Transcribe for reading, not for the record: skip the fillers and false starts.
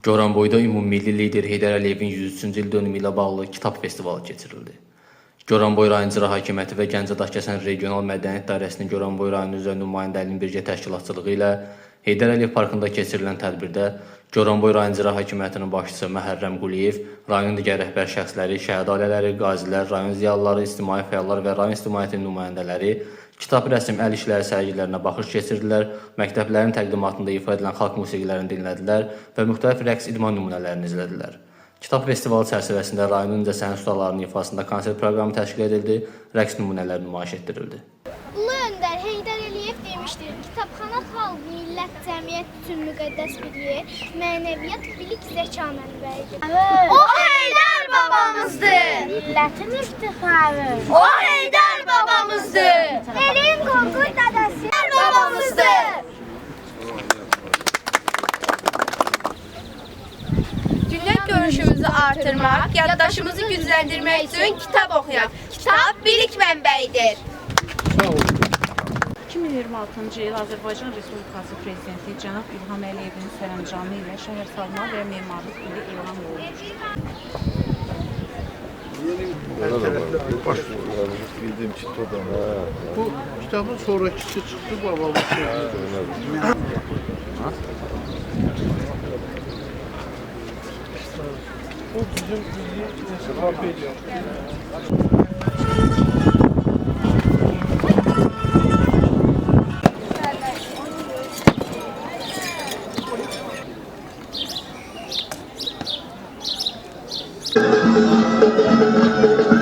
Goranboyda ümummilli lider Heydər Əliyevin 103-cü il dönümü ilə bağlı kitab festivalı keçirildi. Goranboy rayon İcra Hakimiyyəti və Gəncə-Daşkəsən Regional Mədəniyyət Dairəsinin Goranboy rayonu üzrə nümayəndəliyinin birgə təşkilatçılığı ilə Heydər Əliyev parkında keçirilən tədbirdə Goranboy rayon İcra Hakimiyyətinin başçısı Məhərrəm Quliyev, rayon digər rəhbər şəxsləri, şəhid ailələri, qazilər, rayon ziyalıları, ictimai fəallar və rayon ictimaiyyətinin nümayəndələri kitab, rəsm, əl işləri sərgilərinə baxış keçirdilər, məktəblərin təqdimatında ifa edilən xalq musiqilərini dinlədilər və müxtəlif rəqs idman nümunələrini izlədilər. Kitab festivalı çərçivəsində rayonun incəsənət ustalarının ifasında konsert proqramı təşkil edildi, rəqs nümunələri nümayiş etdirildi. Ulu öndər Heydər Əliyev demişdir, kitabxana xalq, millət, cəmiyyət üçün müqəddəs bir yer, mənəviyyat, bilik, zəka mənbəyidir. O Heydər babamızdır! Millətin iftiharı. O Heydər babamızdır! Elin qorxuy dadası Heydər babamızdır! Dünya görüşümüzü artırmaq, yaddaşımızı gücləndirmək üçün kitab oxuyaq. Kitab bilik mənbəyidir. 2026-cı il Azərbaycan Respublikası Prezidenti cənab İlham Əliyevin sərəncamı ilə şəhərsalma və memarlıq ili elan olunur. Bildiğim çıktı da. Bu kitabın sonrakisi çıktı babamın sözü. O bizim mesafı ediyor. Thank you.